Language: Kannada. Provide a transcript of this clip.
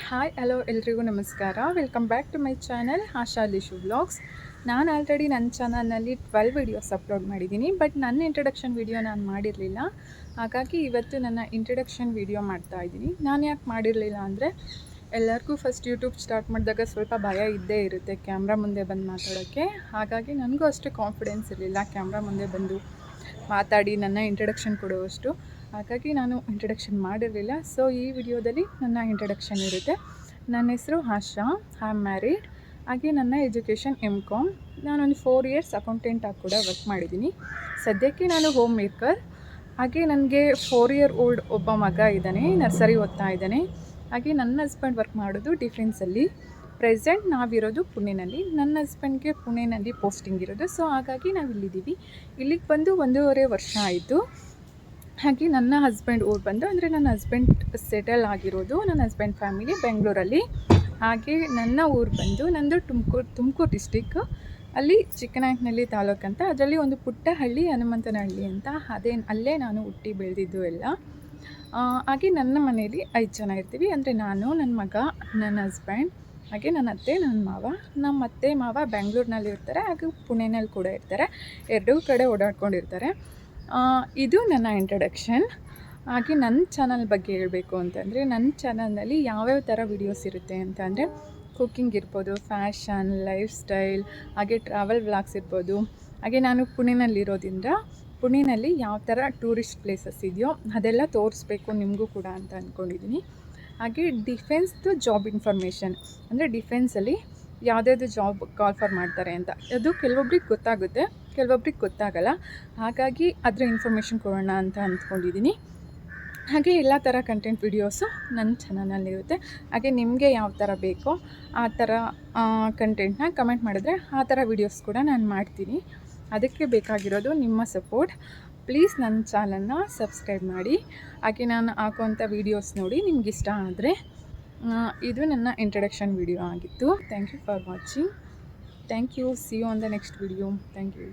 ಹಾಯ್ ಹಲೋ ಎಲ್ರಿಗೂ ನಮಸ್ಕಾರ. Welcome back to my channel Asha Lishu vlogs. ನಾನು ಆಲ್ರೆಡಿ ನನ್ನ ಚಾನಲ್ನಲ್ಲಿ 12 ವೀಡಿಯೋಸ್ ಅಪ್ಲೋಡ್ ಮಾಡಿದ್ದೀನಿ. ಬಟ್ ನನ್ನ ಇಂಟ್ರಡಕ್ಷನ್ ವೀಡಿಯೋ ನಾನು ಮಾಡಿರಲಿಲ್ಲ. ಹಾಗಾಗಿ ಇವತ್ತು ನನ್ನ ಇಂಟ್ರಡಕ್ಷನ್ ವೀಡಿಯೋ ಮಾಡ್ತಾಯಿದ್ದೀನಿ. ನಾನು ಯಾಕೆ ಮಾಡಿರಲಿಲ್ಲ ಅಂದರೆ, ಎಲ್ಲರಿಗೂ ಫಸ್ಟ್ ಯೂಟ್ಯೂಬ್ ಸ್ಟಾರ್ಟ್ ಮಾಡಿದಾಗ ಸ್ವಲ್ಪ ಭಯ ಇದ್ದೇ ಇರುತ್ತೆ ಕ್ಯಾಮ್ರಾ ಮುಂದೆ ಬಂದು ಮಾತಾಡೋಕ್ಕೆ. ಹಾಗಾಗಿ ನನಗೂ ಅಷ್ಟು ಕಾನ್ಫಿಡೆನ್ಸ್ ಇರಲಿಲ್ಲ ಕ್ಯಾಮ್ರಾ ಮುಂದೆ ಬಂದು ಮಾತಾಡಿ ನನ್ನ ಇಂಟ್ರಡಕ್ಷನ್ ಕೊಡುವಷ್ಟು. ಹಾಗಾಗಿ ನಾನು ಇಂಟ್ರಡಕ್ಷನ್ ಮಾಡಿರಲಿಲ್ಲ. ಸೊ ಈ ವಿಡಿಯೋದಲ್ಲಿ ನನ್ನ ಇಂಟ್ರಡಕ್ಷನ್ ಇರುತ್ತೆ. ನನ್ನ ಹೆಸರು ಆಶಾ, ಐ ಆಮ್ ಮ್ಯಾರಿಡ್. ಹಾಗೆ ನನ್ನ ಎಜುಕೇಷನ್ MCom. ನಾನೊಂದು 4 ಇಯರ್ಸ್ ಅಕೌಂಟೆಂಟ್ ಆಗಿ ಕೂಡ ವರ್ಕ್ ಮಾಡಿದ್ದೀನಿ. ಸದ್ಯಕ್ಕೆ ನಾನು ಹೋಮ್ ಮೇಕರ್. ಹಾಗೆ ನನಗೆ 4 ಇಯರ್ ಓಲ್ಡ್ ಒಬ್ಬ ಮಗ ಇದ್ದಾನೆ, ನರ್ಸರಿ ಓದ್ತಾ ಇದ್ದಾನೆ. ಹಾಗೆ ನನ್ನ ಹಸ್ಬೆಂಡ್ ವರ್ಕ್ ಮಾಡೋದು ಡಿಫೆನ್ಸಲ್ಲಿ. ಪ್ರೆಸೆಂಟ್ ನಾವಿರೋದು ಪುಣೆನಲ್ಲಿ. ನನ್ನ ಹಸ್ಬೆಂಡ್ಗೆ ಪುಣೆನಲ್ಲಿ ಪೋಸ್ಟಿಂಗ್ ಇರೋದು. ಸೊ ಹಾಗಾಗಿ ನಾವು ಇಲ್ಲಿದ್ದೀವಿ. ಇಲ್ಲಿಗೆ ಬಂದು 1.5 ವರ್ಷ ಆಯಿತು. ಹಾಗೆ ನನ್ನ ಹಸ್ಬೆಂಡ್ ಊರು ಬಂದು, ಅಂದರೆ ನನ್ನ ಹಸ್ಬೆಂಡ್ ಸೆಟಲ್ ಆಗಿರೋದು, ನನ್ನ ಹಸ್ಬೆಂಡ್ ಫ್ಯಾಮಿಲಿ ಬೆಂಗಳೂರಲ್ಲಿ. ಹಾಗೆ ನನ್ನ ಊರು ಬಂದು ನಂದು ತುಮಕೂರು ಡಿಸ್ಟಿಕ್. ಅಲ್ಲಿ ಚಿಕ್ಕನಾಯಕನಹಳ್ಳಿ ತಾಲೂಕು ಅಂತ, ಅದರಲ್ಲಿ ಒಂದು ಪುಟ್ಟ ಹಳ್ಳಿ ಹನುಮಂತನಹಳ್ಳಿ ಅಂತ. ಅಲ್ಲೇ ನಾನು ಹುಟ್ಟಿ ಬೆಳೆದಿದ್ದು ಎಲ್ಲ. ಹಾಗೆ ನನ್ನ ಮನೇಲಿ 5 ಜನ ಇರ್ತೀವಿ. ಅಂದರೆ ನಾನು, ನನ್ನ ಮಗ, ನನ್ನ ಹಸ್ಬೆಂಡ್, ಹಾಗೆ ನನ್ನ ಅತ್ತೆ, ನನ್ನ ಮಾವ. ನಮ್ಮ ಅತ್ತೆ ಮಾವ ಬೆಂಗಳೂರಿನಲ್ಲಿ ಇರ್ತಾರೆ, ಹಾಗೆ ಪುಣೆನಲ್ಲಿ ಕೂಡ ಇರ್ತಾರೆ. ಎರಡೂ ಕಡೆ ಓಡಾಡ್ಕೊಂಡಿರ್ತಾರೆ. ಇದು ನನ್ನ ಇಂಟ್ರಡಕ್ಷನ್. ಹಾಗೆ ನನ್ನ ಚಾನಲ್ ಬಗ್ಗೆ ಹೇಳಬೇಕು ಅಂತಂದರೆ, ನನ್ನ ಚಾನಲ್ನಲ್ಲಿ ಯಾವ್ಯಾವ ಥರ ವೀಡಿಯೋಸ್ ಇರುತ್ತೆ ಅಂತ ಅಂದರೆ, ಕುಕ್ಕಿಂಗ್ ಇರ್ಬೋದು, ಫ್ಯಾಷನ್, ಲೈಫ್ ಸ್ಟೈಲ್, ಹಾಗೆ ಟ್ರಾವೆಲ್ ವ್ಲಾಗ್ಸ್ ಇರ್ಬೋದು. ಹಾಗೆ ನಾನು ಪುಣೆನಲ್ಲಿರೋದ್ರಿಂದ ಪುಣೆನಲ್ಲಿ ಯಾವ ಥರ ಟೂರಿಸ್ಟ್ ಪ್ಲೇಸಸ್ ಇದೆಯೋ ಅದೆಲ್ಲ ತೋರಿಸ್ಬೇಕು ನಿಮಗೂ ಕೂಡ ಅಂತ ಅಂದ್ಕೊಂಡಿದ್ದೀನಿ. ಹಾಗೆ ಡಿಫೆನ್ಸ್ದು ಜಾಬ್ ಇನ್ಫಾರ್ಮೇಷನ್, ಅಂದರೆ ಡಿಫೆನ್ಸಲ್ಲಿ ಯಾವುದ್ಯಾವುದು ಜಾಬ್ ಕಾಲ್ ಫಾರ್ ಮಾಡ್ತಾರೆ ಅಂತ, ಅದು ಕೆಲವೊಬ್ರಿಗೆ ಗೊತ್ತಾಗುತ್ತೆ, ಕೆಲವೊಬ್ರಿಗೆ ಗೊತ್ತಾಗಲ್ಲ. ಹಾಗಾಗಿ ಅದರ ಇನ್ಫಾರ್ಮೇಷನ್ ಕೊಡೋಣ ಅಂತ ಅಂದ್ಕೊಂಡಿದ್ದೀನಿ. ಹಾಗೆ ಎಲ್ಲ ಥರ ಕಂಟೆಂಟ್ ವೀಡಿಯೋಸು ನನ್ನ ಚಾನಲಲ್ಲಿರುತ್ತೆ. ಹಾಗೆ ನಿಮಗೆ ಯಾವ ಥರ ಬೇಕೋ ಆ ಥರ ಕಂಟೆಂಟ್ನ ಕಮೆಂಟ್ ಮಾಡಿದ್ರೆ ಆ ಥರ ವೀಡಿಯೋಸ್ ಕೂಡ ನಾನು ಮಾಡ್ತೀನಿ. ಅದಕ್ಕೆ ಬೇಕಾಗಿರೋದು ನಿಮ್ಮ ಸಪೋರ್ಟ್. ಪ್ಲೀಸ್ ನನ್ನ ಚಾನಲ್ನ ಸಬ್ಸ್ಕ್ರೈಬ್ ಮಾಡಿ. ಹಾಗೆ ನಾನು ಹಾಕುವಂಥ ವೀಡಿಯೋಸ್ ನೋಡಿ ನಿಮ್ಗೆ ಇಷ್ಟ ಆದರೆ. ಇದು ನನ್ನ ಇಂಟ್ರಡಕ್ಷನ್ ವಿಡಿಯೋ ಆಗಿತ್ತು. Thank you for watching. Thank you. See you on the next video. Thank you.